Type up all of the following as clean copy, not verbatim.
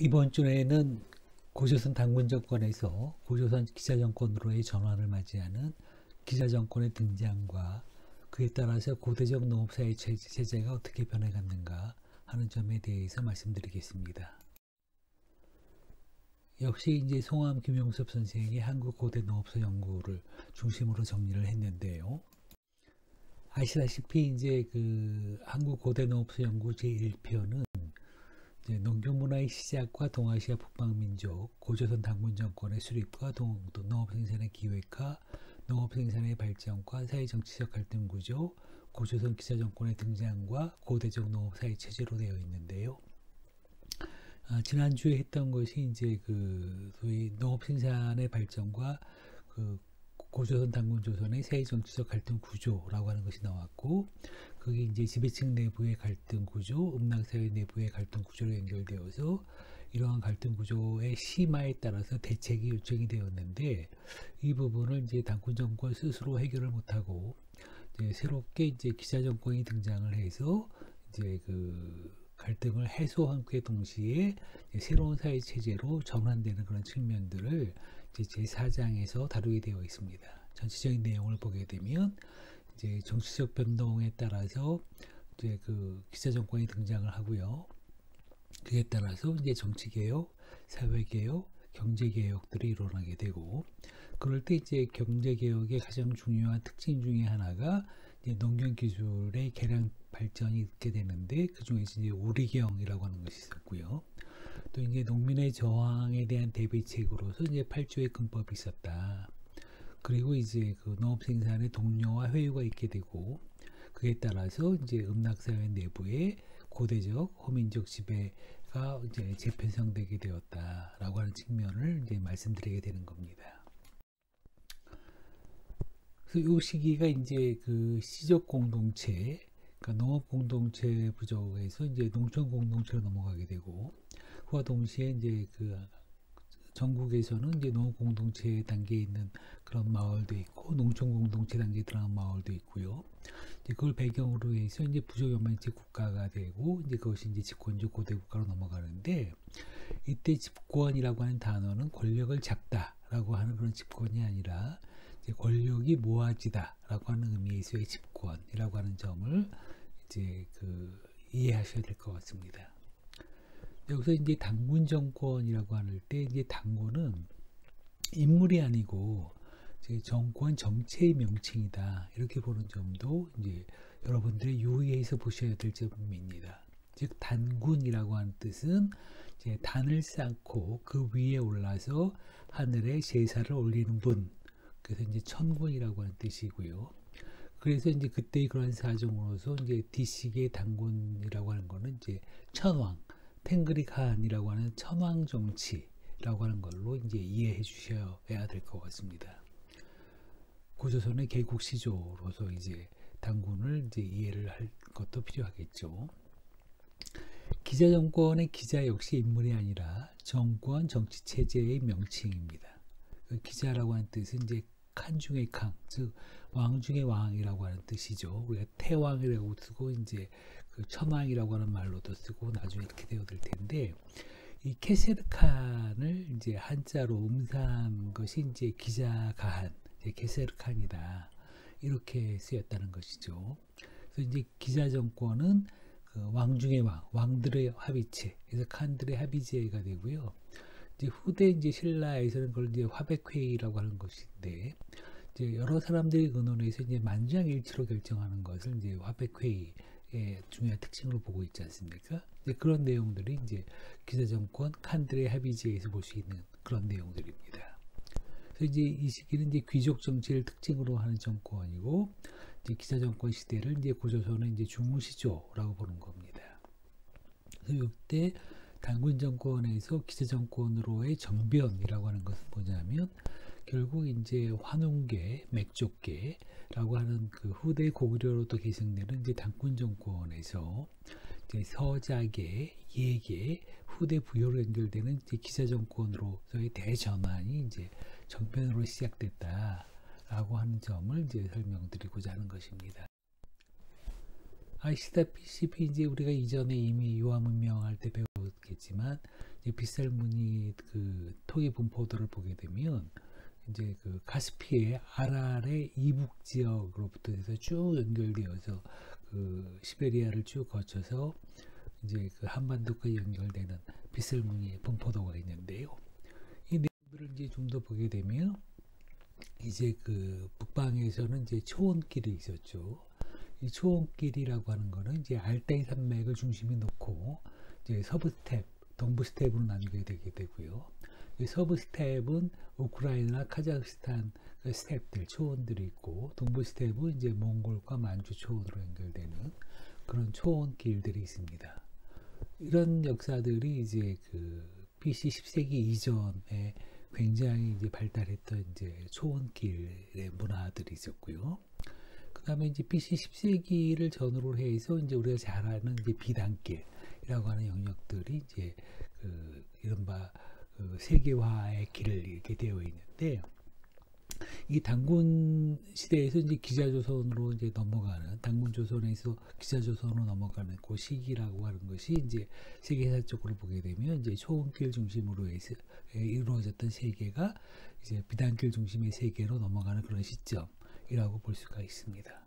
이번 주에는 고조선 당군 정권에서 고조선 기자 정권으로의 전환을 맞이하는 기자 정권의 등장과 그에 따라서 고대적 농업사회 체제가 어떻게 변해갔는가 하는 점에 대해서 말씀드리겠습니다. 역시 이제 송암 김용섭 선생이 한국 고대 농업사 연구를 중심으로 정리를 했는데요. 아시다시피 이제 한국 고대 농업사 연구 제1편은 농경문화의 시작과 동아시아 북방민족, 고조선 당군 정권의 수립과 농업생산의 기획화, 농업생산의 발전과 사회정치적 갈등구조, 고조선 기자정권의 등장과 고대적 농업사회 체제로 되어 있는데요. 지난주에 했던 것이 이제 소위 농업생산의 발전과 고조선 당군 조선의 사회정치적 갈등 구조라고 하는 것이 나왔고, 그게 이제 지배층 내부의 갈등 구조, 음락사회 내부의 갈등 구조로 연결되어서 이러한 갈등 구조의 심화에 따라서 대책이 요청이 되었는데, 이 부분을 이제 당군 정권 스스로 해결을 못하고 이제 새롭게 이제 기자 정권이 등장을 해서 이제 갈등을 해소함과 동시에 새로운 사회 체제로 전환되는 그런 측면들을 제4장에서 다루게 되어 있습니다. 전체적인 내용을 보게 되면 이제 정치적 변동에 따라서 이제 기자 정권이 등장을 하고요. 그에 따라서 이제 정치개혁, 사회개혁, 경제개혁들이 일어나게 되고, 그럴 때 이제 경제개혁의 가장 중요한 특징 중에 하나가 이제 농경기술의 개량 발전이 있게 되는데, 그 중에서 이제 우리경이라고 하는 것이 있었고요. 또 이제 농민의 저항에 대한 대비책으로서 이제 8조의 근법이 있었다. 그리고 이제 농업 생산의 동료와 회유가 있게 되고, 그에 따라서 이제 음락사회 내부에 고대적 호민적 지배가 이제 재편성되게 되었다라고 하는 측면을 이제 말씀드리게 되는 겁니다. 그래서 이 시기가 이제 시적 공동체, 그러니까 농업 공동체 부족에서 이제 농촌 공동체로 넘어가게 되고, 그와 동시에 이제 전국에서는 이제 농업 공동체 단계에 있는 그런 마을도 있고, 농촌 공동체 단계에 들어간 마을도 있고요. 이제 그걸 배경으로 해서 이제 부족연맹제 국가가 되고, 이제 그것이 이제 집권적 고대 국가로 넘어가는데, 이때 집권이라고 하는 단어는 권력을 잡다라고 하는 그런 집권이 아니라 이제 권력이 모아지다라고 하는 의미에서의 집권이라고 하는 점을 이제 이해하셔야 될 것 같습니다. 여기서 이제 당군 정권이라고 할 때 이제 당군은 인물이 아니고 정권 정체의 명칭이다, 이렇게 보는 점도 이제 여러분들이 유의해서 보셔야 될 점입니다. 즉 단군이라고 하는 뜻은 이제 단을 쌓고 그 위에 올라서 하늘에 제사를 올리는 분, 그래서 이제 천군이라고 하는 뜻이고요. 그래서 이제 그때의 그런 사정으로서 이제 뒤식의 당군이라고 하는 거는 이제 천왕, 탱그리칸이라고 하는 천왕 정치라고 하는 걸로 이제 이해해 주셔야 될 것 같습니다. 고조선의 개국 시조로서 이제 당군을 이제 이해를 할 것도 필요하겠죠. 기자 정권의 기자 역시 인물이 아니라 정권 정치 체제의 명칭입니다. 기자라고 하는 뜻은 이제 칸 중의 칸, 즉 왕 중의 왕이라고 하는 뜻이죠. 우리가 태왕이라고 쓰고 이제 천왕이라고 하는 말로도 쓰고 나중에 이렇게 되어들 텐데, 이 케세르칸을 이제 한자로 음사한 것이 이제 기자가한, 이제 케세르칸이다, 이렇게 쓰였다는 것이죠. 그래서 이제 기자 정권은 왕 중의 왕, 왕들의 합의체, 그래서 칸들의 합의제가 되고요. 이제 후대 이제 신라에서는 그걸 이제 화백회의라고 하는 것인데, 이제 여러 사람들이 의논해서 이제 만장일치로 결정하는 것을 이제 화백회의의 중요한 특징으로 보고 있지 않습니까? 이제 그런 내용들이 이제 기자정권 칸들의 합의제에서 볼 수 있는 그런 내용들입니다. 그래서 이제 이 시기는 이제 귀족 정치를 특징으로 하는 정권이고, 이제 기자정권 시대를 이제 고조선은 이제 중무시조라고 보는 겁니다. 그래서 이때 당군 정권에서 기자 정권으로의 정변이라고 하는 것은 뭐냐면, 결국 이제 환웅계, 맥족계라고 하는 후대 고구려로 또 계승되는 이제 당군 정권에서 이제 서자계, 예계, 후대 부여로 연결되는 이제 기자 정권으로서의 대전환이 이제 정변으로 시작됐다라고 하는 점을 이제 설명드리고자 하는 것입니다. 아시다시피 이제 우리가 이전에 이미 유화 문명할 때 배웠겠지만, 이제 빗살무늬 그 토기 분포도를 보게 되면 이제 그 카스피의 아랄의 이북 지역으로부터 해서 쭉 연결되어서 그 시베리아를 쭉 거쳐서 이제 그 한반도까지 연결되는 빗살무늬의 분포도가 있는데요. 이 내용들을 이제 좀 더 보게 되면 이제 그 북방에서는 이제 초원길이 있었죠. 이 초원길이라고 하는 거는 이제 알타이 산맥을 중심에 놓고 이제 서부 스텝, 동부 스텝으로 나누게 되게 되고요. 이 서부 스텝은 우크라이나, 카자흐스탄 그 스텝들, 초원들이 있고, 동부 스텝은 이제 몽골과 만주 초원으로 연결되는 그런 초원길들이 있습니다. 이런 역사들이 이제 그 BC 10세기 이전에 굉장히 이제 발달했던 이제 초원길의 문화들이 있었고요. 그 다음에 이제 BC 10세기를 전후로 해서 이제 우리가 잘 아는 이제 비단길이라고 하는 영역들이 이제 그 이른바 그 세계화의 길을 이렇게 되어 있는데, 이 단군 시대에서 이제 기자조선으로 이제 넘어가는, 단군조선에서 기자조선으로 넘어가는 그 시기라고 하는 것이 이제 세계사적으로 보게 되면 이제 초원길 중심으로 해서 이루어졌던 세계가 이제 비단길 중심의 세계로 넘어가는 그런 시점이라고 볼 수가 있습니다.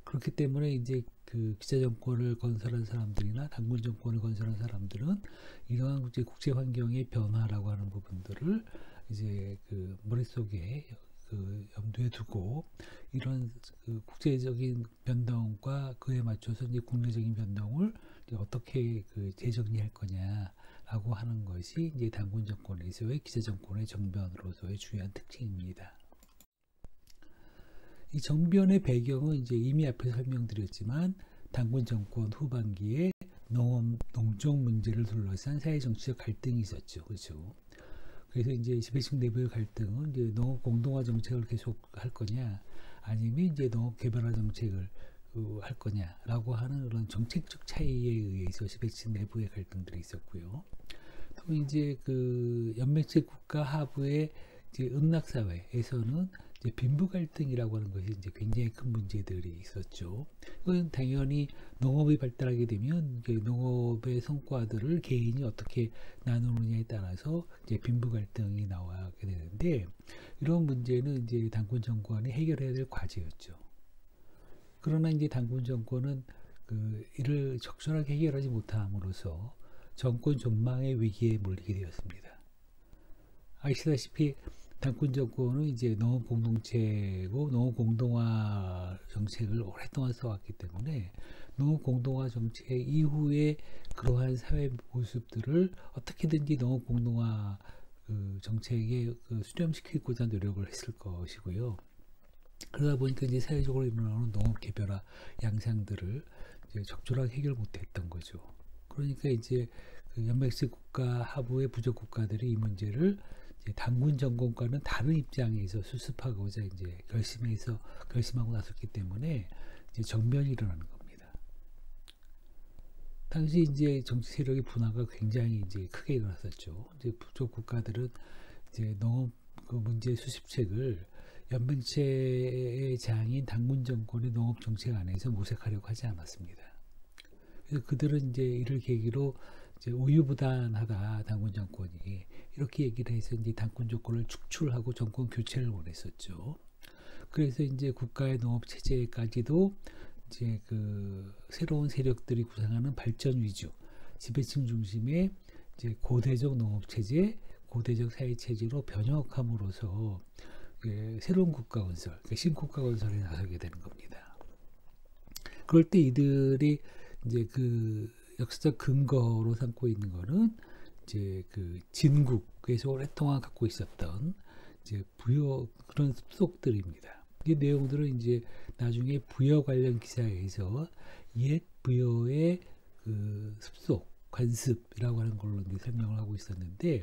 그렇기 때문에 이제 그 기자정권을 건설한 사람들이나 단군 정권을 건설한 사람들은 이러한 이제 국제 환경의 변화라고 하는 부분들을 이제 그 머릿속에 그 염두에 두고 이런 그 국제적인 변동과 그에 맞춰서 이제 국내적인 변동을 이제 어떻게 그 재정리할 거냐라고 하는 것이 이제 단군 정권에서의 기자 정권의 정변으로서의 중요한 특징입니다. 이 정변의 배경은 이제 이미 앞에 설명드렸지만 단군 정권 후반기에 농종 문제를 둘러싼 사회 정치적 갈등이 있었죠. 그렇죠. 그래서 이제 지배층 내부의 갈등은 이제 농업 공동화 정책을 계속 할 거냐, 아니면 이제 농업 개발화 정책을 할 거냐라고 하는 그런 정책적 차이에 의해서 지배층 내부의 갈등들이 있었고요. 또 이제 그 연맹제 국가 하부의 이제 음락사회에서는 이제 빈부 갈등이라고 하는 것이 이제 굉장히 큰 문제들이 있었죠. 이건 당연히 농업이 발달하게 되면 이제 농업의 성과들을 개인이 어떻게 나누느냐에 따라서 이제 빈부 갈등이 나오게 되는데, 이런 문제는 이제 단군 정권이 해결해야 될 과제였죠. 그러나 이제 단군 정권은 그 이를 적절하게 해결하지 못함으로써 정권 전망의 위기에 몰리게 되었습니다. 아시다시피 단군 정권은 이제 농업 공동체고 농업 공동화 정책을 오랫동안 써왔기 때문에 농업 공동화 정책 이후에 그러한 사회 모습들을 어떻게든지 농업 공동화 그 정책에 그 수렴시키고자 노력을 했을 것이고요. 그러다 보니까 이제 사회적으로 일어나는 농업 개별화 양상들을 이제 적절하게 해결 못했던 거죠. 그러니까 이제 그 연맹식 국가 하부의 부족 국가들이 이 문제를 단군 정권과는 다른 입장에서 수습하고자 이제 결심하고 나섰기 때문에 이제 정변이 일어나는 겁니다. 당시 이제 정치 세력의 분화가 굉장히 이제 크게 일어났었죠. 이제 부족 국가들은 이제 농업 그 문제 수습책을 연맹체의 장인 단군 정권의 농업 정책 안에서 모색하려고 하지 않았습니다. 그래서 그들은 이제 이를 계기로 이제 우유부단하다 단군 정권이 이렇게 얘기를 해서 이제 단군 정권을 축출하고 정권 교체를 원했었죠. 그래서 이제 국가의 농업 체제까지도 이제 그 새로운 세력들이 구상하는 발전 위주, 지배층 중심의 이제 고대적 농업 체제, 고대적 사회 체제로 변혁함으로써 새로운 국가 건설, 신국가 건설에 나서게 되는 겁니다. 그럴 때 이들이 이제 그 역사적 근거로 삼고 있는 거는 이제 그 진국에서 오랫동안 갖고 있었던 이제 부여 그런 습속들입니다. 이 내용들은 이제 나중에 부여 관련 기사에서 옛 부여의 그 습속, 관습이라고 하는 걸로 이제 설명을 하고 있었는데,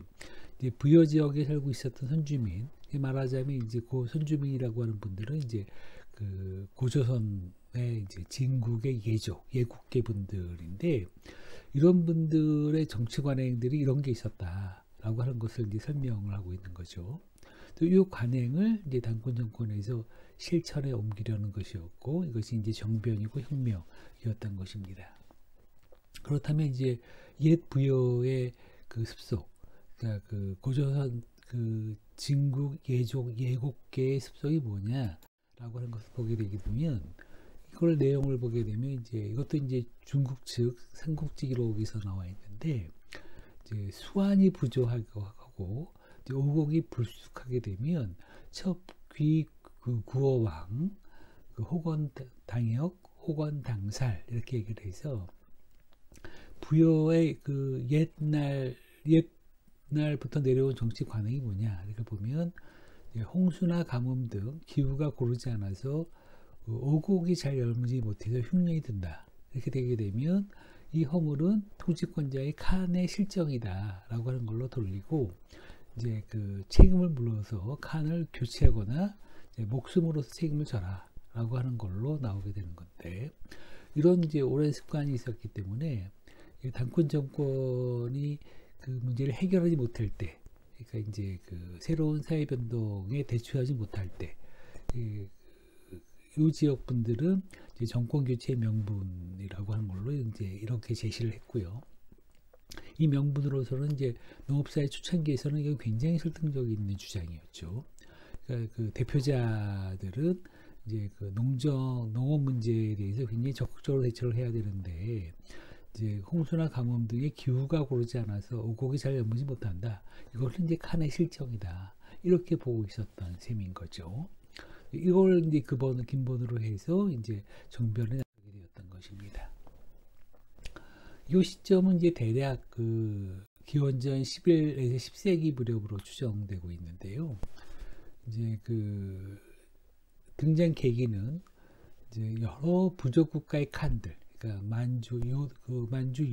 이제 부여 지역에 살고 있었던 선주민, 말하자면 이제 그 선주민이라고 하는 분들은 이제 그 고조선의 이제 진국의 예국계 분들인데, 이런 분들의 정치 관행들이 이런 게 있었다라고 하는 것을 이제 설명을 하고 있는 거죠. 또 이 관행을 이제 단군 정권에서 실천에 옮기려는 것이었고, 이것이 이제 정변이고 혁명이었던 것입니다. 그렇다면 이제 옛 부여의 그 습속, 그러니까 그 고조선 그 진국 예족 예곡계의 습속이 뭐냐라고 하는 것을 보게 되게 되면, 이걸 내용을 보게 되면 이제 이것도 이제 중국 측 삼국지 기록에서 나와 있는데, 이제 수완이 부조하고 이제 오곡이 불쑥하게 되면 첩귀 그 구어왕, 그 호건 당역, 호건 당살 이렇게 얘기를 해서 부여의 그 옛날부터 내려온 정치 관행이 뭐냐 이렇게 보면, 홍수나 가뭄 등 기후가 고르지 않아서 오곡이 잘 열무지 못해서 흉년이 든다. 이렇게 되게 되면 이 허물은 통치권자의 칸의 실정이다라고 하는 걸로 돌리고, 이제 그 책임을 물어서 칸을 교체하거나 이제 목숨으로서 책임을 져라라고 하는 걸로 나오게 되는 건데, 이런 이제 오랜 습관이 있었기 때문에 당군 정권이 그 문제를 해결하지 못할 때, 그러니까 이제 그 새로운 사회 변동에 대처하지 못할 때, 이 지역 분들은 이제 정권 교체 명분이라고 하는 걸로 이제 이렇게 제시를 했고요. 이 명분으로서는 이제 농업사회 초창기에서는 이게 굉장히 설득력 있는 주장이었죠. 그러니까 그 대표자들은 이제 그 농업 문제에 대해서 굉장히 적극적으로 대처를 해야 되는데, 이제 홍수나 가뭄 등의 기후가 고르지 않아서 오곡이 잘 열무지 못한다. 이것은 이제 칸의 실정이다. 이렇게 보고 있었던 셈인 거죠. 이걸 이제 근본으로 해서 이제 정변을 나누게 되었던 것입니다. 이 시점은 이제 대략 그 기원전 11에서 10세기 무렵으로 추정되고 있는데요. 이제 그 등장 계기는 이제 여러 부족 국가의 칸들, 그러니까 만주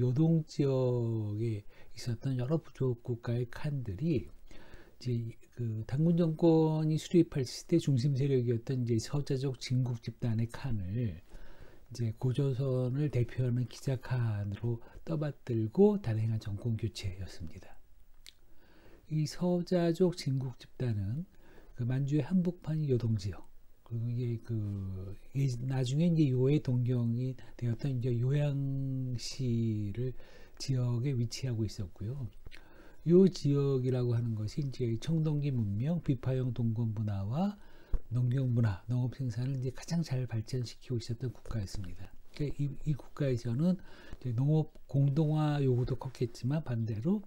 요동 지역에 있었던 여러 부족 국가의 칸들이 이제 그 당군 정권이 수립할 때 중심 세력이었던 이제 서자족 진국 집단의 칸을 이제 고조선을 대표하는 기자칸으로 떠받들고 단행한 정권 교체였습니다. 이 서자족 진국 집단은 그 만주의 한복판 요동 지역, 그리고 이게 그 나중에 이제 요의 동경이 되었던 이제 요양시를 지역에 위치하고 있었고요. 요 지역이라고 하는 것이 이제 청동기 문명, 비파형 동건 문화와 농경 문화, 농업 생산을 이제 가장 잘 발전시키고 있었던 국가였습니다. 그러니까 이 국가에서는 이제 농업 공동화 요구도 컸겠지만 반대로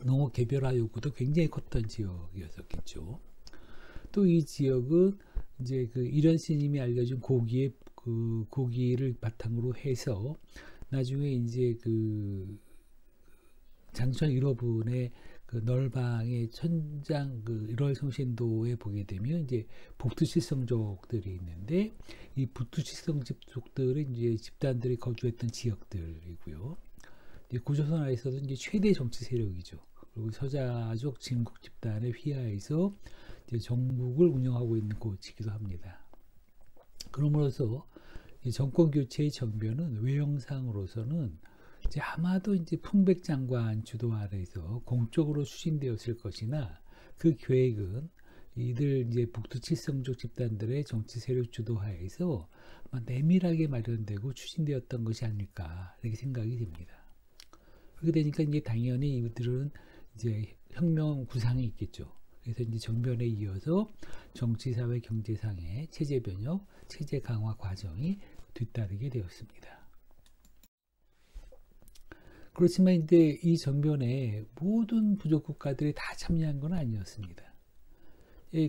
농업 개별화 요구도 굉장히 컸던 지역이었겠죠. 또 이 지역은 이제 그 이련스님이 알려준 고기를 바탕으로 해서 나중에 이제 그 장천 1호분의 그 널방의 천장 그 1월 성신도에 보게 되면 이제 북두칠성족들이 있는데, 이 북두칠성족들은 이제 집단들이 거주했던 지역들이고요. 이제 고조선하에서도 이제 최대 정치 세력이죠. 그리고 서자족 진국 집단의 휘하에서 이제 정국을 운영하고 있는 곳이기도 합니다. 그러므로서 이 정권 교체의 정변은 외형상으로서는 이제 아마도 이제 풍백장관 주도 아래에서 공적으로 추진되었을 것이나, 그 계획은 이들 이제 북두칠성족 집단들의 정치 세력 주도하에서 내밀하게 마련되고 추진되었던 것이 아닐까 이렇게 생각이 됩니다. 그렇게 되니까 이제 당연히 이들은 이제 혁명 구상이 있겠죠. 그래서 이제 정변에 이어서 정치, 사회, 경제상의 체제 변혁, 체제 강화 과정이 뒤따르게 되었습니다. 그렇지만 이제 이 정변에 모든 부족 국가들이 다 참여한 건 아니었습니다.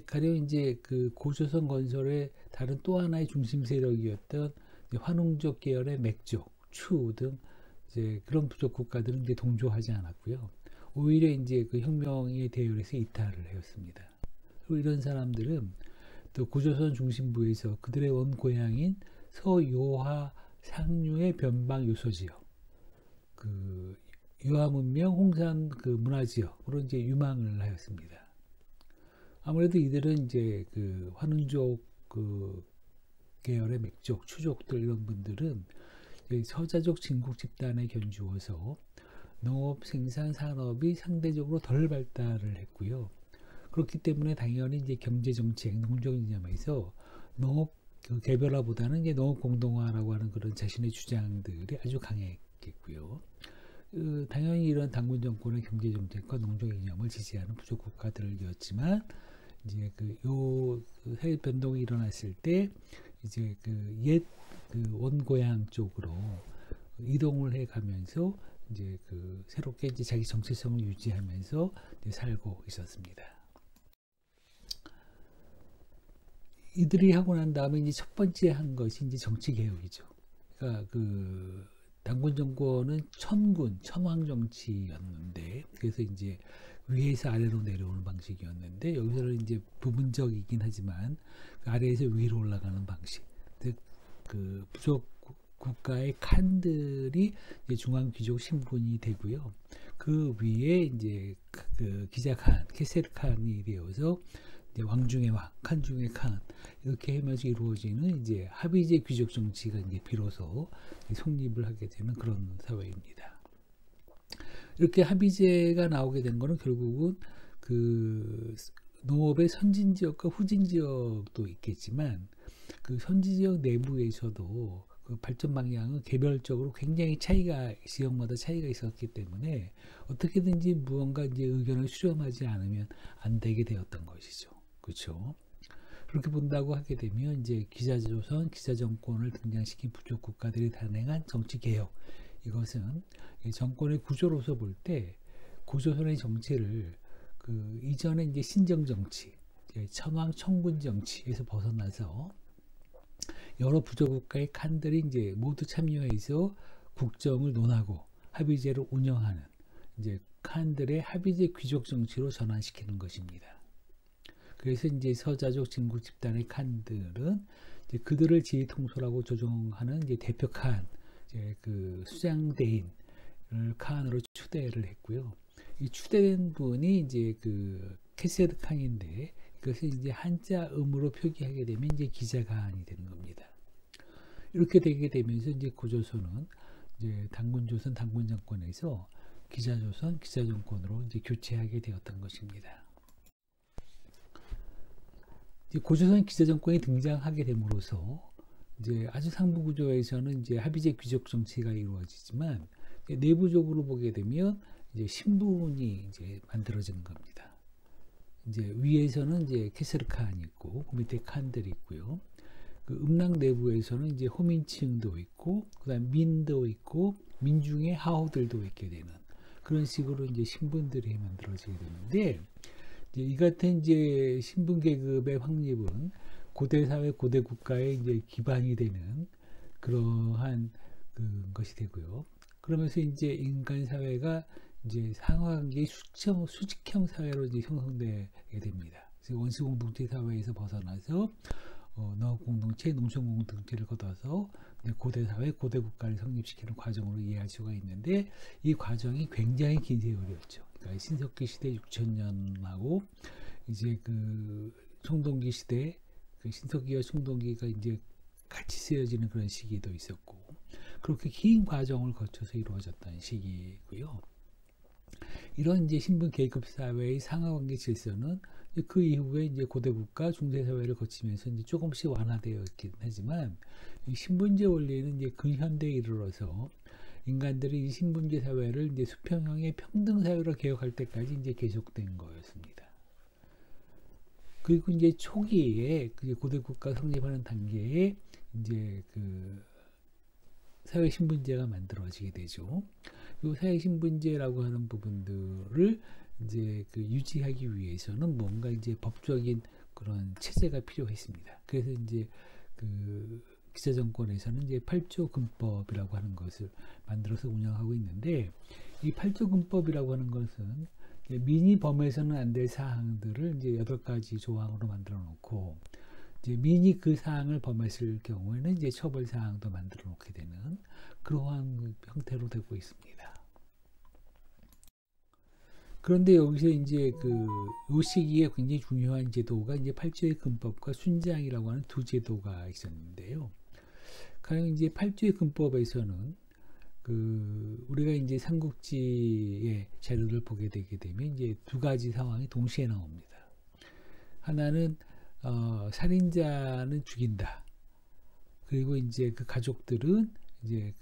가령 이제 그 고조선 건설의 다른 또 하나의 중심 세력이었던 환웅족 계열의 맥족, 추 등 이제 그런 부족 국가들은 이제 동조하지 않았고요. 오히려 이제 그 혁명의 대열에서 이탈을 하였습니다. 그리고 이런 사람들은 또 고조선 중심부에서 그들의 원 고향인 서요하 상류의 변방 요소 지역, 그 유화 문명 홍산 그 문화 지역으로 이제 유망을 하였습니다. 아무래도 이들은 이제 그 환웅족 그 계열의 맥족, 추족들 이런 분들은 서자족 진국 집단에 견주어서 농업 생산 산업이 상대적으로 덜 발달을 했고요. 그렇기 때문에 당연히 이제 경제 정책, 농경 이념에서 농업 그 개별화보다는 이제 농업 공동화라고 하는 그런 자신의 주장들이 아주 강했겠고요. 당연히 이런 당군 정권의 경제 정책과 농경 이념을 지지하는 부족 국가들이었지만 이제 요 해외 변동이 일어났을 때 이제 옛 원고향 쪽으로 이동을 해 가면서 이제 새롭게 이제 자기 정체성을 유지하면서 이제 살고 있었습니다. 이들이 하고 난 다음에 이제 첫 번째 한 것이 이제 정치 개혁이죠. 그러니까 당군 정권은 천황 정치였는데, 그래서 이제 위에서 아래로 내려오는 방식이었는데, 여기서는 이제 부분적이긴 하지만 아래에서 위로 올라가는 방식. 즉 부족 국가의 칸들이 이제 중앙 귀족 신분이 되고요. 그 위에 이제 기자 칸, 캐세르 칸이 되어서 이제 왕 중의 왕, 칸 중의 칸, 이렇게 하면서 이루어지는 이제 합의제 귀족 정치가 이제 비로소 성립을 하게 되는 그런 사회입니다. 이렇게 합의제가 나오게 된 거는 결국은 농업의 선진 지역과 후진 지역도 있겠지만 선진 지역 내부에서도 발전 방향은 개별적으로 굉장히 지역마다 차이가 있었기 때문에 어떻게든지 무언가 이제 의견을 수렴하지 않으면 안 되게 되었던 것이죠. 그렇죠? 그렇게 본다고 하게 되면 이제 기자조선, 기자정권을 등장시킨 부족 국가들이 단행한 정치 개혁, 이것은 정권의 구조로서 볼 때 고조선의 정치를 이전에 이제 신정 정치, 천황 청군 정치에서 벗어나서 여러 부족 국가의 칸들이 이제 모두 참여해서 국정을 논하고 합의제를 운영하는 이제 칸들의 합의제 귀족 정치로 전환시키는 것입니다. 그래서 이제 서자족 진국 집단의 칸들은 이제 그들을 지휘 통솔하고 조정하는 이제 대표 칸, 이제 수장대인을 칸으로 추대를 했고요. 이 추대된 분이 이제 캐세드 칸인데, 이것을 이제 한자 음으로 표기하게 되면 이제 기자칸이 되는 겁니다. 이렇게 되게 되면서 이제 고조선은 이제 당군조선 당군 정권에서 기자조선 기자정권으로 이제 교체하게 되었던 것입니다. 이제 고조선 기자정권이 등장하게 됨으로써 이제 아주 상부 구조에서는 이제 합의제 귀족 정치가 이루어지지만 내부적으로 보게 되면 이제 신분이 이제 만들어지는 겁니다. 이제 위에서는 이제 캐세르 칸이 있고 그 밑에 칸들이 있고요. 음락 내부에서는 이제 호민층도 있고 그다음 민도 있고 민중의 하호들도 있게 되는 그런 식으로 이제 신분들이 만들어지게 되는데, 이제 이 같은 이제 신분 계급의 확립은 고대 사회 고대 국가의 이제 기반이 되는 그러한 것이 되고요. 그러면서 이제 인간 사회가 이제 상하관계 수직형 사회로 이제 형성되게 됩니다. 그래서 원시 공동체 사회에서 벗어나서 농업 공동체, 농촌 공동체를 거둬서 고대 사회, 고대 국가를 성립시키는 과정으로 이해할 수가 있는데, 이 과정이 굉장히 긴 세월이었죠. 그러니까 신석기 시대 6000년하고 이제 청동기 시대, 신석기와 청동기가 이제 같이 쓰여지는 그런 시기도 있었고, 그렇게 긴 과정을 거쳐서 이루어졌던 시기고요. 이런 이제 신분 계급 사회의 상하관계 질서는 그 이후에 이제 고대 국가 중세 사회를 거치면서 이제 조금씩 완화되어 있긴 하지만, 이 신분제 원리는 이제 근현대에 이르러서 인간들이 이 신분제 사회를 이제 수평형의 평등 사회로 개혁할 때까지 이제 계속된 거였습니다. 그리고 이제 초기에 고대 국가 성립하는 단계에 이제 사회 신분제가 만들어지게 되죠. 이 사회 신분제라고 하는 부분들을 이제 유지하기 위해서는 뭔가 이제 법적인 그런 체제가 필요했습니다. 그래서 이제 기자정권에서는 이제 8조 근법이라고 하는 것을 만들어서 운영하고 있는데, 이 8조 근법이라고 하는 것은 민의 범해서는 안 될 사항들을 이제 8가지 조항으로 만들어 놓고, 이제 민이 그 사항을 범했을 경우에는 이제 처벌 사항도 만들어 놓게 되는 그러한 형태로 되고 있습니다. 그런데 여기서 이제 요 시기에 굉장히 중요한 제도가 이제 8조의 근법과 순장이라고 하는 두 제도가 있었는데요. 가령 이제 8조의 근법에서는 우리가 이제 삼국지의 자료를 보게 되게 되면 이제 두 가지 상황이 동시에 나옵니다. 하나는 살인자는 죽인다. 그리고 이제 그 가족들은 이제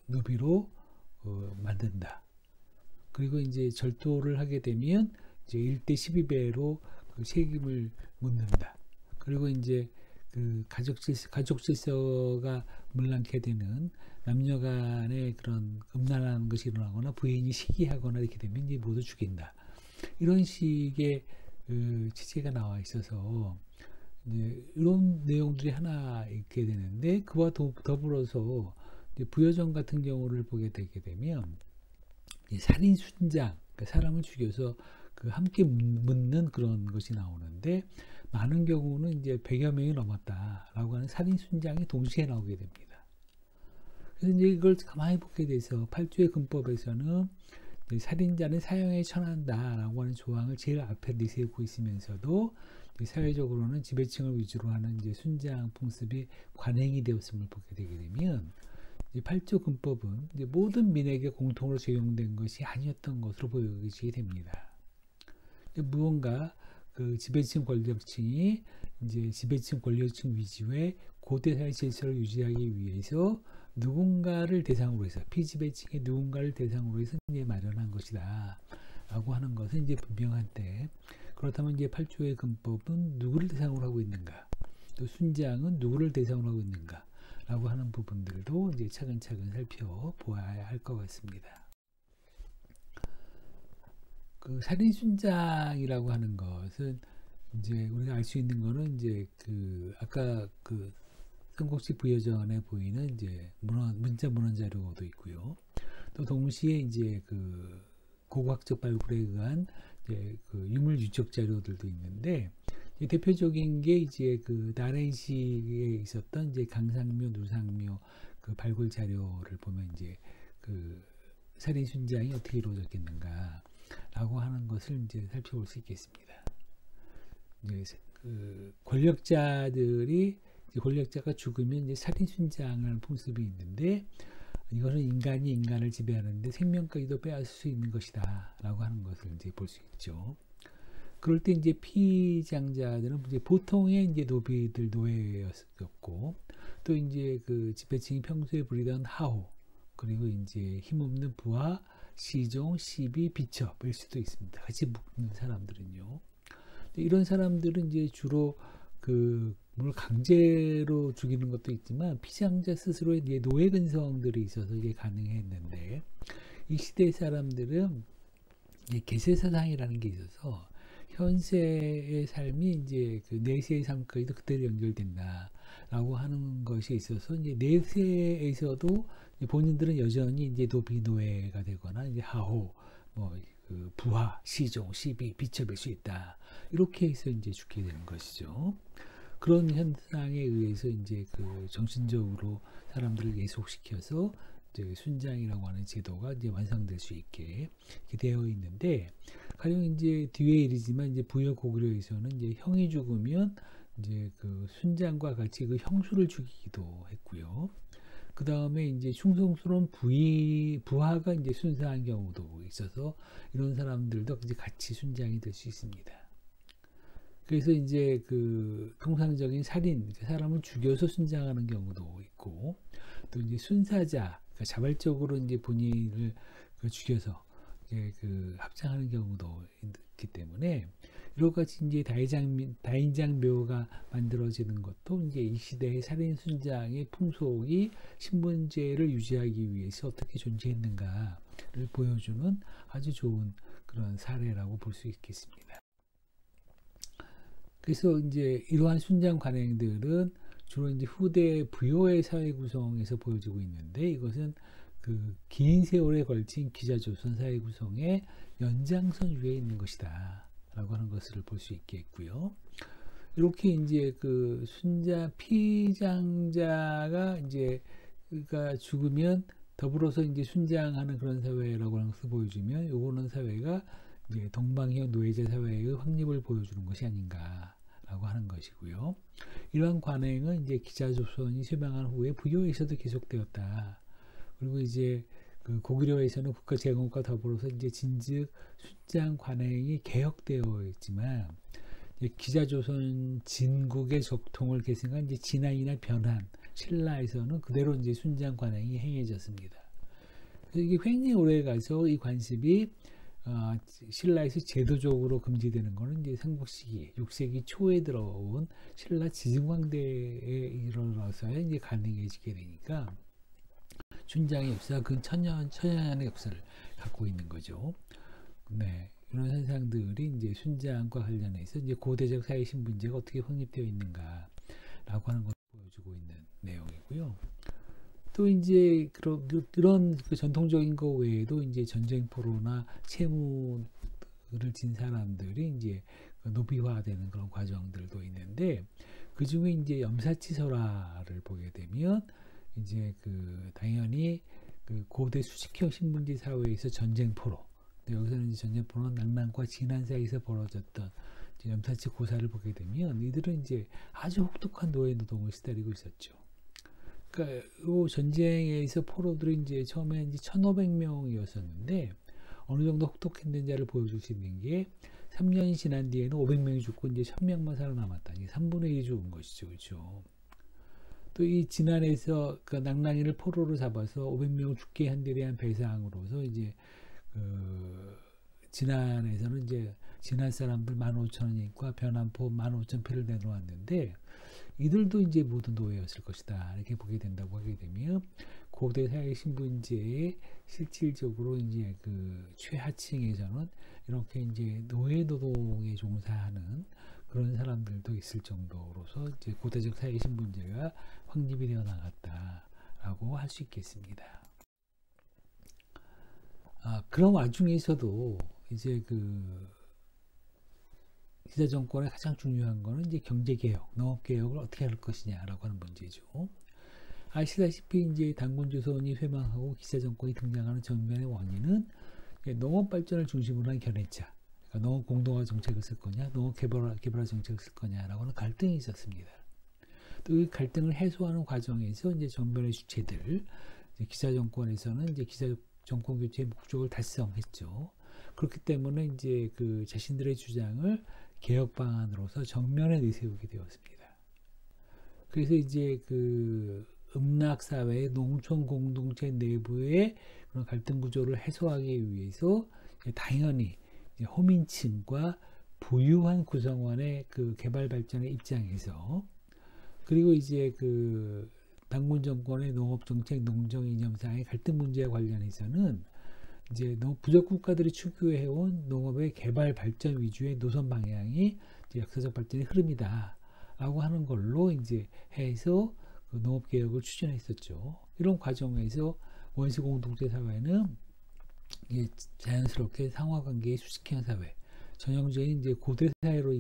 누비로 만든다. 그리고 이제 절도를 하게 되면 이제 1대 12배로 그 책임을 묻는다. 그리고 이제 그 가족 질서가 문란케 되는 남녀 간의 그런 음란한 것이 일어나거나 부인이 시기하거나 이렇게 되면 이제 모두 죽인다. 이런 식의 그 취지가 나와 있어서 이제 이런 내용들이 하나 있게 되는데, 그와 더불어서 이제 부여정 같은 경우를 보게 되게 되면 살인 순장, 그러니까 사람을 죽여서 그 함께 묻는 그런 것이 나오는데, 많은 경우는 이제 100여 명이 넘었다라고 하는 살인 순장이 동시에 나오게 됩니다. 그래서 이제 이걸 가만히 보게 돼서 8조의 군법에서는 살인자는 사형에 처한다라고 하는 조항을 제일 앞에 내세우고 있으면서도 사회적으로는 지배층을 위주로 하는 이제 순장 풍습이 관행이 되었음을 보게 되게 되면, 8조 군법은 이제 모든 민에게 공통으로 적용된 것이 아니었던 것으로 보여지게 됩니다. 무언가 그 지배층 권력층이 이제 지배층 권력층 위주의 고대 사회 질서를 유지하기 위해서 누군가를 대상으로 해서, 피지배층의 누군가를 대상으로 해서 이제 마련한 것이다 라고 하는 것은 이제 분명한데, 그렇다면 이제 8조의 군법은 누구를 대상으로 하고 있는가, 또 순장은 누구를 대상으로 하고 있는가 라고 하는 부분들도 이제 차근차근 살펴보아야 할 것 같습니다. 그 살인 순장이라고 하는 것은 이제 우리가 알 수 있는 거는 이제 그 아까 그 삼국지 부여전에 보이는 이제 문자 문헌 자료도 있고요. 또 동시에 이제 그 고고학적 발굴에 의한 이제 그 유물 유적 자료들도 있는데, 대표적인 게 이제 그 나래시에 있었던 이제 강상묘, 누상묘 그 발굴 자료를 보면 이제 그 살인 순장이 어떻게 이루어졌겠는가라고 하는 것을 이제 살펴볼 수 있겠습니다. 이제 그 권력자가 죽으면 이제 살인 순장을 풍습이 있는데, 이것은 인간이 인간을 지배하는데 생명까지도 빼앗을 수 있는 것이다라고 하는 것을 이제 볼 수 있죠. 그럴 때 이제 피장자들은 이제 보통의 이제 노예였고, 또 이제 그 지배층이 평소에 부리던 하호, 그리고 이제 힘없는 부하, 시종, 시비, 비첩일 수도 있습니다. 같이 묶는 사람들은요. 이런 사람들은 이제 주로 그 뭘 강제로 죽이는 것도 있지만 피장자 스스로의 이제 노예 근성들이 있어서 이게 가능했는데, 이 시대 사람들은 계세사상이라는 게 있어서 현세의 삶이 이제 그 내세의 삶까지도 그대로 연결된다라고 하는 것이 있어서, 이제 내세에서도 본인들은 여전히 이제 노비노예가 되거나 이제 하호, 그 부하, 시종, 시비, 비첩일 수 있다. 이렇게 해서 이제 죽게 되는 것이죠. 그런 현상에 의해서 이제 그 정신적으로 사람들을 예속시켜서 이제 순장이라고 하는 제도가 이제 완성될 수 있게 되어 있는데, 가령 이제 뒤에 일이지만 이제 부여 고구려에서는 이제 형이 죽으면 이제 그 순장과 같이 그 형수를 죽이기도 했고요. 그 다음에 이제 충성스러운 부하가 이제 순사한 경우도 있어서 이런 사람들도 이제 같이 순장이 될 수 있습니다. 그래서 이제 그 통상적인 살인, 사람을 죽여서 순장하는 경우도 있고, 또 이제 순사자, 그러니까 자발적으로 이제 본인을 죽여서 그 합장하는 경우도 있기 때문에, 이와 같이 이제 다인장묘가 만들어지는 것도 이제 이 시대의 살인 순장의 풍속이 신분제를 유지하기 위해서 어떻게 존재했는가를 보여주는 아주 좋은 그런 사례라고 볼 수 있겠습니다. 그래서 이제 이러한 순장 관행들은 주로 이제 후대 부여의 사회 구성에서 보여지고 있는데, 이것은 그 긴 세월에 걸친 기자조선 사회 구성의 연장선 위에 있는 것이다 라고 하는 것을 볼 수 있겠고요. 이렇게 이제 그 피장자가 이제 그가 죽으면 더불어서 이제 순장하는 그런 사회라고 하는 것을 보여주면, 요거는 사회가 이제 동방형 노예제 사회의 확립을 보여주는 것이 아닌가라고 하는 것이고요. 이러한 관행은 이제 기자조선이 쇠망한 후에 부여에서도 계속되었다. 그리고 이제 그 고구려에서는 국가 제공과 더불어서 이제 진즉 순장 관행이 개혁되어 있지만, 기자조선 진국의 적통을 계승한 이제 진안이나 변한 신라에서는 그대로 이제 순장 관행이 행해졌습니다. 그래서 이게 굉장히 오래 가서 이 관습이 신라에서 제도적으로 금지되는 거는 이제 삼국 시기 6세기 초에 들어온 신라 지증왕대에 이르러서 이제 가능해지게 되니까 춘장의 역사가 근 천년의 역사를 갖고 있는 거죠. 네, 이런 현상들이 이제 순장과 관련해서 이제 고대적 사회 신분제가 어떻게 확립되어 있는가라고 하는 것을 보여주고 있는 내용이고요. 또 이제 그런 그 전통적인 거 외에도 이제 전쟁 포로나 채무를 진 사람들이 이제 노비화되는 그런 과정들도 있는데, 그 중에 이제 염사치설화를 보게 되면 이제 당연히 고대 수직형 신분지 사회에서 전쟁 포로, 여기서는 이제 전쟁 포로는 낭만과 진한 사이에서 벌어졌던 염사치 고사를 보게 되면 이들은 이제 아주 혹독한 노예 노동을 시달리고 있었죠. 그러니까 이 전쟁에서 포로들이 이제 처음에 이제 1,500명이었었는데 어느 정도 혹독했는지를 보여줄 수 있는 게 3년이 지난 뒤에는 500명이 죽고 이제 1,000명만 살아남았다. 이게 3분의 1이 죽은 것이죠, 그렇죠. 또 이 진안에서 그 낭랑이를 포로로 잡아서 500명을 죽게 한 데 대한 배상으로서 이제 진안에서는 이제 진안 사람들 15,000원과 변환포 15,000패를 내놓았는데 이들도 이제 모두 노예였을 것이다. 이렇게 보게 된다고 하게 되면 고대 사회 신분제의 실질적으로 이제 최하층에서는 이렇게 이제 노예 노동에 종사하는 그런 사람들도 있을 정도로서 이제 고대적 사회 신분제가 확립이 되어 나갔다라고 할 수 있겠습니다. 그런 와중에서도 이제 기자 정권의 가장 중요한 거는 이제 경제개혁, 농업개혁을 어떻게 할 것이냐라고 하는 문제죠. 아시다시피 이제 단군조선이 쇠망하고 기자 정권이 등장하는 전면의 원인은 농업 발전을 중심으로 한 견해차, 그러니까 농업 공동화 정책을 쓸 거냐, 농업 개발화 정책을 쓸 거냐라고 하는 갈등이 있었습니다. 또 이 갈등을 해소하는 과정에서 이제 전면의 주체들, 기자 정권에서는 이제 기자 정권 교체의 목적을 달성했죠. 그렇기 때문에 이제 자신들의 주장을 개혁 방안으로서 정면에 내세우게 되었습니다. 그래서 이제 음락사회, 농촌 공동체 내부의 그런 갈등 구조를 해소하기 위해서 당연히 이제 호민층과 부유한 구성원의 개발 발전의 입장에서, 그리고 이제 당군 정권의 농업 정책, 농정 이념상의 갈등 문제와 관련해서는 이제 부족 국가들이 추구해온 농업의 개발 발전 위주의 노선 방향이 이제 역사적 발전의 흐름이다라고 하는 걸로 이제 해서 농업 개혁을 추진했었죠. 이런 과정에서 원시 공동체 사회는 이게 자연스럽게 상하 관계의 수직형 사회, 전형적인 이제 고대 사회로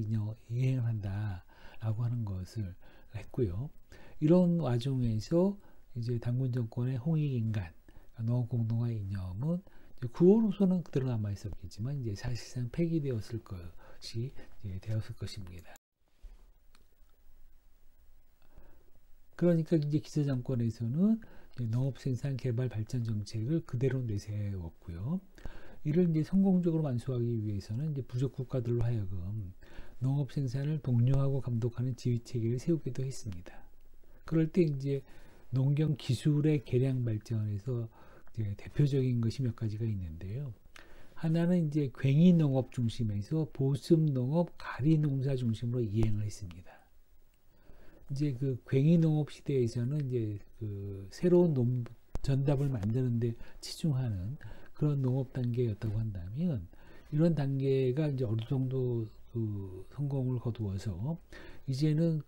이행한다라고 하는 것을 했고요. 이런 와중에서 이제 당군 정권의 홍익 인간, 농업 공동화 이념은 구호로서는 그대로 남아 있었겠지만 이제 사실상 폐기되었을 것이 되었을 것입니다. 그러니까 이제 기자 정권에서는 농업 생산 개발 발전 정책을 그대로 내세웠고요. 이를 이제 성공적으로 완수하기 위해서는 이제 부족 국가들로 하여금 농업 생산을 독려하고 감독하는 지휘 체계를 세우기도 했습니다. 그럴 때 이제 농경 기술의 개량 발전에서 이제 대표적인 것이 몇 가지가 있는데요. 하나는 이제 괭이 농업 중심에서 보습 농업, 가리 농사 중심으로 이행을 했습니다. 이제 괭이 농업 시대에서는 이제 새로운 전답을 만드는데 치중하는 그런 농업 단계였다고 한다면, 이런 단계가 이제 어느 정도 성공을 거두어서 이제는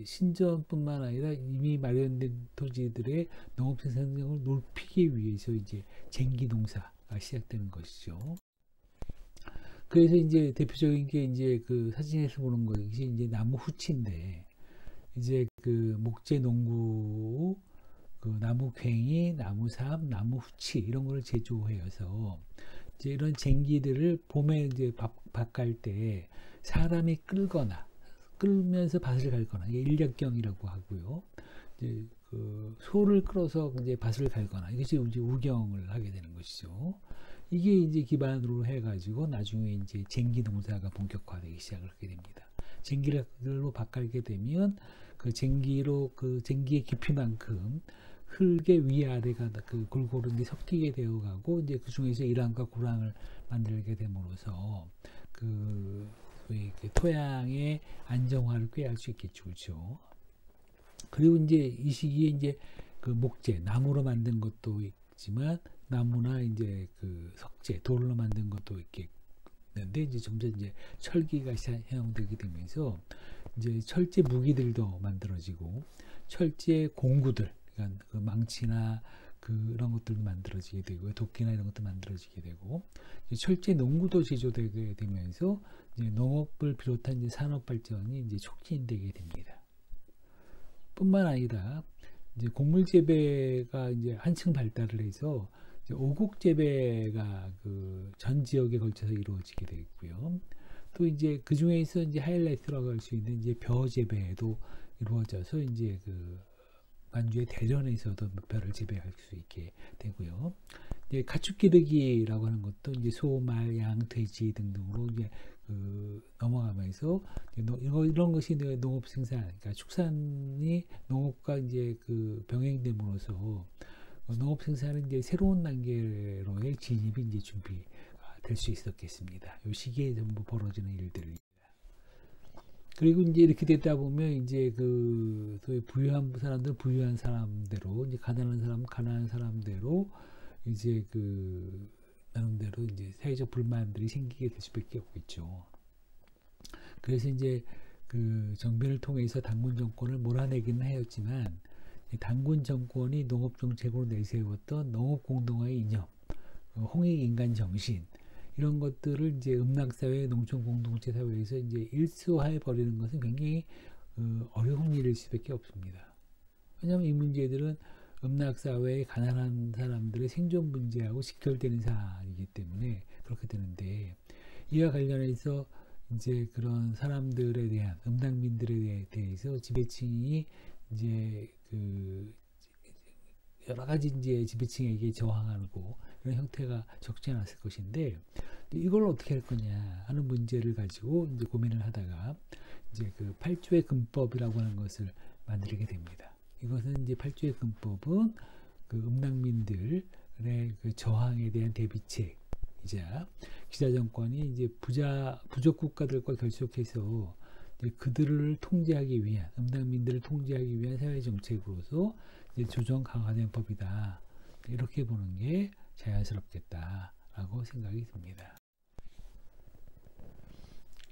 신전뿐만 아니라 이미 마련된 토지들의 농업 생산력을 높이기 위해서 이제 쟁기 농사가 시작되는 것이죠. 그래서 이제 대표적인 게 이제 사진에서 보는 것이 이제 나무 후치인데, 이제 목재 농구, 나무 괭이, 나무 삽, 나무 후치 이런 걸 제조해서 이제 이런 쟁기들을 봄에 이제 밭 갈 때 사람이 끌면서 밭을 갈거나, 이게 일력경이라고 하고요. 이제 소를 끌어서 이제 밭을 갈거나, 이것이 이제 우경을 하게 되는 것이죠. 이게 이제 기반으로 해가지고 나중에 이제 쟁기 농사가 본격화되기 시작을 하게 됩니다. 쟁기로 밭 갈게 되면 쟁기의 깊이만큼 흑의 위아래가 그 골고루 이제 섞이게 되어가고 이제 그 중에서 이랑과 고랑을 만들게 됨으로써 그 소위 그 토양의 안정화를 꾀할 수 있겠죠, 그렇죠? 그리고 이제 이 시기에 이제 그 목재, 나무로 만든 것도 있지만 나무나 이제 그 석재, 돌로 만든 것도 있겠는데 이제 점점 이제 철기가 사용되게 되면서 이제 철제 무기들도 만들어지고 철제 공구들, 그러니까 그 망치나 그런 것들도 만들어지게 되고 도끼나 이런 것도 만들어지게 되고 철제 농구도 제조되게 되면서 이제 농업을 비롯한 이제 산업 발전이 이제 촉진되게 됩니다. 뿐만 아니라 이제 곡물 재배가 이제 한층 발달을 해서 이제 오곡 재배가 그 전 지역에 걸쳐서 이루어지게 되고요. 또 이제 그 중에서 이제 하이라이트라고 할 수 있는 이제 벼 재배도 이루어져서 이제 그 만주의 대전에서도 벼를 재배할 수 있게 되고요. 이제 가축기르기라고 하는 것도 이제 소, 말, 양, 돼지 등등으로 이제 그 넘어가면서 이런 것이 농업 생산, 그러니까 축산이 농업과 이제 그 병행됨으로써 농업 생산은 이제 새로운 단계로의 진입이 이제 준비될 수 있었겠습니다. 이 시기에 전부 벌어지는 일들을. 그리고 이제 이렇게 되다 보면 이제 그 소위 부유한 사람들 부유한 사람대로 이제 가난한 사람 가난한 사람대로 이제 그 나름대로 이제 사회적 불만들이 생기게 될 수밖에 없겠죠. 그래서 이제 그 정변을 통해서 단군 정권을 몰아내기는 하였지만 단군 정권이 농업 정책으로 내세웠던 농업 공동화의 이념, 홍익 인간 정신 이런 것들을 이제 음락사회, 농촌 공동체 사회에서 이제 일소화해 버리는 것은 굉장히 어려운 일일 수밖에 없습니다. 왜냐하면 이 문제들은 음락사회의 가난한 사람들의 생존 문제하고 직결되는 사안이기 때문에 그렇게 되는데 이와 관련해서 이제 그런 사람들에 대한 음락민들에 대해서 지배층이 이제 그 여러 가지 이제 지배층에게 저항하고 이런 형태가 적지 않았을 것인데 이걸 어떻게 할 거냐 하는 문제를 가지고 이제 고민을 하다가 이제 그 8조의 근법이라고 하는 것을 만들게 됩니다. 이것은 이제 8조의 근법은 그 음락민들의 그 저항에 대한 대비책이자 기자 정권이 이제 부족 국가들과 결속해서 그들을 통제하기 위한 음락민들을 통제하기 위한 사회 정책으로서 이제 조정 강화된 법이다. 이렇게 보는 게 자연스럽겠다라고 생각이 듭니다.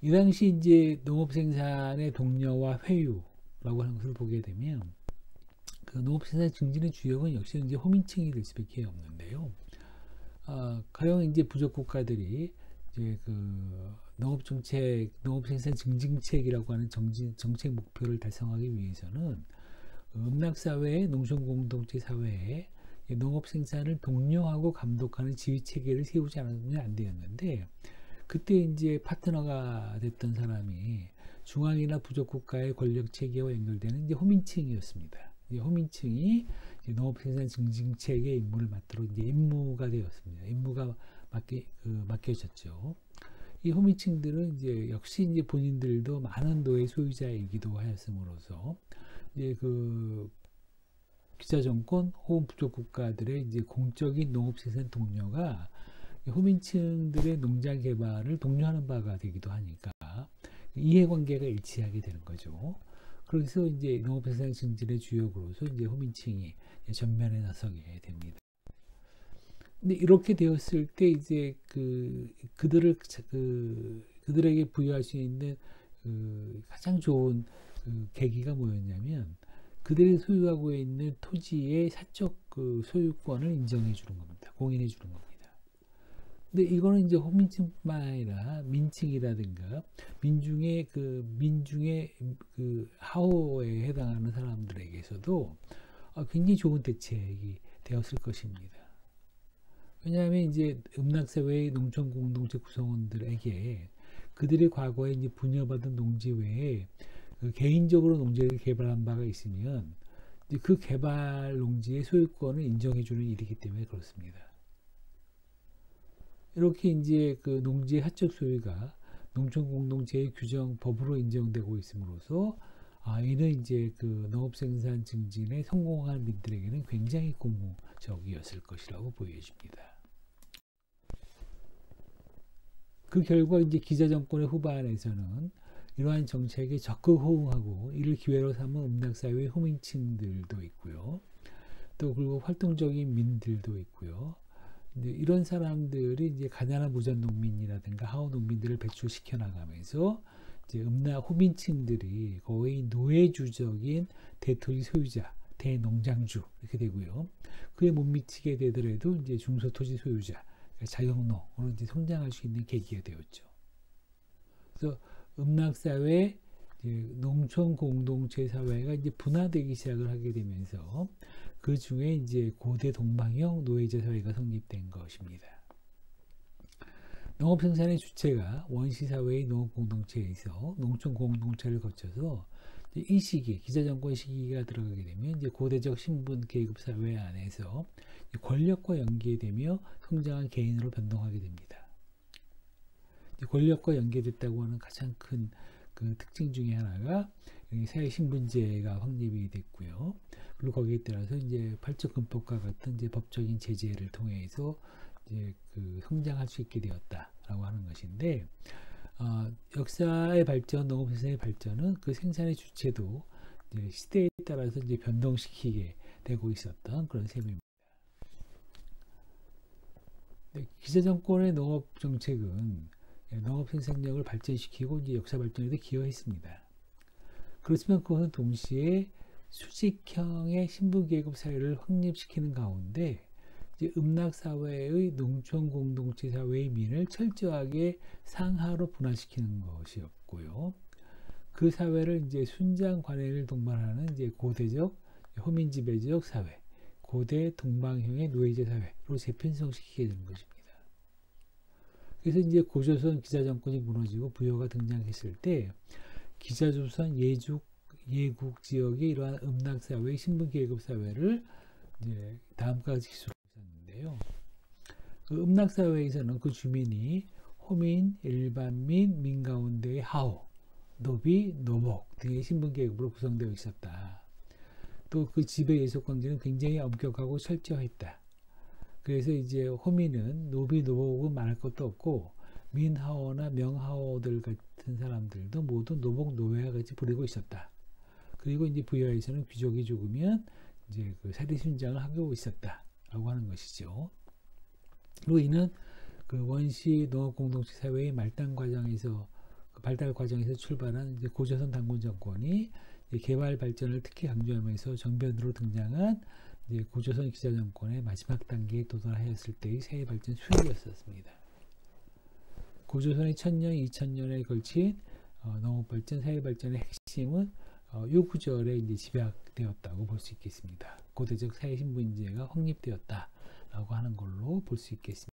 이 당시 이제 농업 생산의 독려와 회유라고 하는 것을 보게 되면 그 농업 생산 증진의 주역은 역시 이제 호민층이 될 수밖에 없는데요. 가령 이제 부족 국가들이 이제 그 농업 정책, 농업 생산 증진책이라고 하는 정책 목표를 달성하기 위해서는 음락사회, 농촌 공동체 사회에 농업 생산을 독려하고 감독하는 지휘 체계를 세우지 않으면 안 되었는데 그때 이제 파트너가 됐던 사람이 중앙이나 부족 국가의 권력 체계와 연결되는 이제 호민층이었습니다. 이제 호민층이 이제 농업 생산 증진책의 임무를 맡도록 이제 임무가 되었습니다. 임무가 맡겨졌죠. 이 호민층들은 이제 역시 이제 본인들도 많은 노예 소유자이기도 하였음으로써 이제 그 기자 정권 혹은 부족 국가들의 이제 공적인 농업 생산 독려가 호민층들의 농장 개발을 독려하는 바가 되기도 하니까 이해관계가 일치하게 되는 거죠. 그래서 이제 농업 생산 증진의 주역으로서 이제 호민층이 전면에 나서게 됩니다. 근데 이렇게 되었을 때 이제 그들에게 부여할 수 있는 가장 좋은 계기가 뭐였냐면 그들이 소유하고 있는 토지의 사적 소유권을 인정해 주는 겁니다. 공인해 주는 겁니다. 근데 이거는 이제 호민층뿐만 아니라 민층이라든가 민중의 그 하호에 해당하는 사람들에게서도 굉장히 좋은 대책이 되었을 것입니다. 왜냐하면 이제 음락사회의 농촌 공동체 구성원들에게 그들의 과거에 이제 분여받은 농지 외에 개인적으로 농지를 개발한 바가 있으면 이제 그 개발 농지의 소유권을 인정해주는 일이기 때문에 그렇습니다. 이렇게 이제 그 농지의 사적 소유가 농촌 공동체의 규정 법으로 인정되고 있음으로써 이는 이제 그 농업 생산 증진에 성공한 민들에게는 굉장히 고무적이었을 것이라고 보여집니다. 그 결과 이제 기자 정권의 후반에서는 이러한 정책에 적극 호응하고 이를 기회로 삼은 음락사회의 호민층들도 있고요. 또 그리고 활동적인 민들도 있고요. 이제 이런 사람들이 이제 가난한 무전 농민이라든가 하원 농민들을 배출시켜 나가면서 이제 호민층들이 거의 노예주적인 대토지 소유자, 대농장주 이렇게 되고요. 그에 못 미치게 되더라도 이제 중소토지 소유자, 자영농으로 이제 성장할 수 있는 계기가 되었죠. 그래서 음락사회, 농촌 공동체 사회가 이제 분화되기 시작을 하게 되면서 그 중에 이제 고대 동방형 노예제 사회가 성립된 것입니다. 농업 생산의 주체가 원시 사회의 농업 공동체에서 농촌 공동체를 거쳐서 이 시기, 기자정권 시기가 들어가게 되면 이제 고대적 신분 계급 사회 안에서 권력과 연계되며 성장한 개인으로 변동하게 됩니다. 권력과 연계됐다고 하는 가장 큰 그 특징 중에 하나가 사회 신분제가 확립이 됐고요. 그리고 거기에 따라서 이제 팔적금법과 같은 이제 법적인 제재를 통해서 이제 그 성장할 수 있게 되었다라고 하는 것인데, 역사의 발전, 농업 생산의 발전은 그 생산의 주체도 이제 시대에 따라서 이제 변동시키게 되고 있었던 그런 셈입니다. 기자정권의 농업 정책은 농업 생산력을 발전시키고 이제 역사 발전에도 기여했습니다. 그렇지만 그것은 동시에 수직형의 신분계급 사회를 확립시키는 가운데 이제 음락사회의 농촌 공동체 사회의 민을 철저하게 상하로 분화시키는 것이었고요. 그 사회를 이제 순장 관행을 동반하는 이제 고대적 호민지배적 사회, 고대 동방형의 노예제 사회로 재편성시키게 되는 것입니다. 그래서 이제 고조선 기자정권이 무너지고 부여가 등장했을 때 기자조선 예국 지역의 이러한 음락사회의 신분계급 사회를 이제 다음과 같이 기술했었는데요. 그 음락사회에서는 그 주민이 호민, 일반민, 민 가운데의 하호, 노비, 노복 등의 신분계급으로 구성되어 있었다. 또 그 지배 예속 관계는 굉장히 엄격하고 철저했다. 그래서 이제 호민은 노비, 노복은 말할 것도 없고 민하오나 명하오들 같은 사람들도 모두 노복, 노예와 같이 부리고 있었다. 그리고 이제 부여에서는 귀족이 죽으면 이제 그 사리순장을 하고 있었다라고 하는 것이죠. 그리고 이는 그 원시 농업 공동체 사회의 발달 과정에서 출발한 이제 고조선 단군 정권이 개발 발전을 특히 강조하면서 정변으로 등장한 이제 고조선 기자정권의 마지막 단계에 도달하였을 때의 사회 발전 수행이었습니다. 고조선의 1000년, 2000년에 걸친 농업 발전, 사회 발전의 핵심은 요 구절에 이제 집약되었다고 볼 수 있겠습니다. 고대적 사회 신분제가 확립되었다라고 하는 걸로 볼 수 있겠습니다.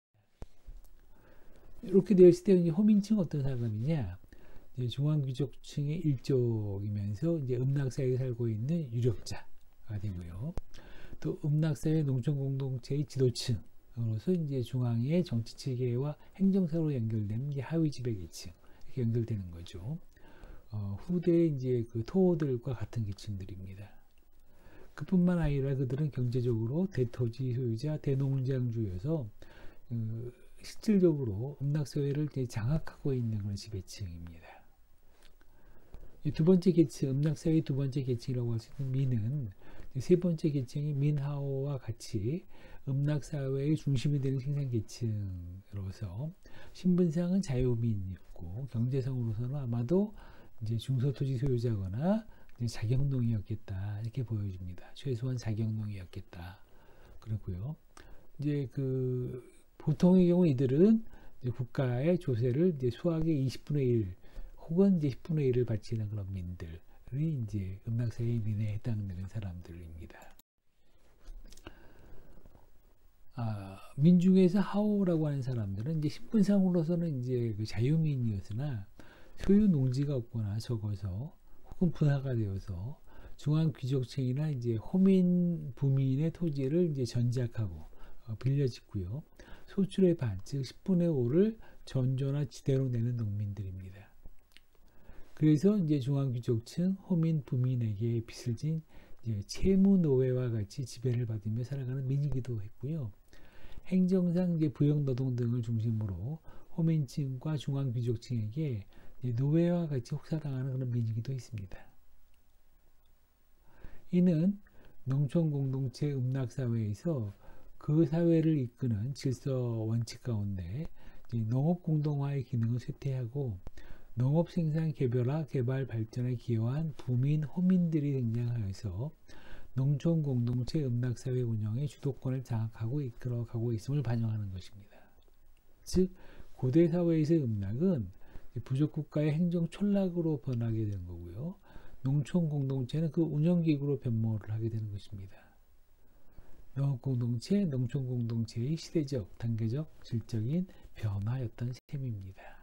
이렇게 되었을 때 이제 호민층은 어떤 사람이냐? 이제 중앙귀족층의 일족이면서 이제 음락사회에 살고 있는 유력자가 되고요. 또 음락사회 농촌 공동체의 지도층으로서 이제 중앙의 정치 체계와 행정사로 연결된 이제 하위 지배 계층 이렇게 연결되는 거죠. 후대 이제 그 토호들과 같은 계층들입니다. 그뿐만 아니라 그들은 경제적으로 대토지 소유자, 대농장주여서 실질적으로 음락사회를 장악하고 있는 그런 지배층입니다. 이 두 번째 계층, 음락사회의 두 번째 계층이라고 할 수 있는 민은 세 번째 계층이 민하오와 같이 음락사회의 중심이 되는 생산계층으로서 신분상은 자유민이었고 경제상으로서는 아마도 이제 중소토지 소유자거나 이제 자경농이었겠다 이렇게 보여집니다. 최소한 자경농이었겠다. 그렇고요. 이제 그 보통의 경우 이들은 이제 국가의 조세를 이제 수학의 20분의 1 혹은 이제 10분의 1을 바치는 그런 민들이 이제 음락사회의 민에 해당되는 사람들입니다. 민 중에서 하오라고 하는 사람들은 이제 신분상으로서는 이제 그 자유민이었으나 소유 농지가 없거나 적어서 혹은 분화가 되어서 중앙 귀족층이나 이제 호민 부민의 토지를 이제 전작하고 빌려짓고요. 소출의 반, 즉 10분의 5를 전조나 지대로 내는 농민들입니다. 그래서 이제 중앙귀족층, 호민, 부민에게 빚을 진 채무 노예와 같이 지배를 받으며 살아가는 민이기도 했고요. 행정상 이제 부역노동 등을 중심으로 호민층과 중앙귀족층에게 노예와 같이 혹사당하는 그런 민이기도 했습니다. 이는 농촌공동체 음락사회에서 그 사회를 이끄는 질서 원칙 가운데 농업공동화의 기능을 쇠퇴하고 농업생산 개별화, 개발 발전에 기여한 부민, 호민들이 등장하여서 농촌공동체 음락사회 운영의 주도권을 장악하고 이끌어가고 있음을 반영하는 것입니다. 즉 고대 사회에서의 음락은 부족국가의 행정 촌락으로 변하게 되는 거고요. 농촌공동체는 그 운영기구로 변모를 하게 되는 것입니다. 농업공동체, 농촌공동체의 시대적, 단계적, 질적인 변화였던 셈입니다.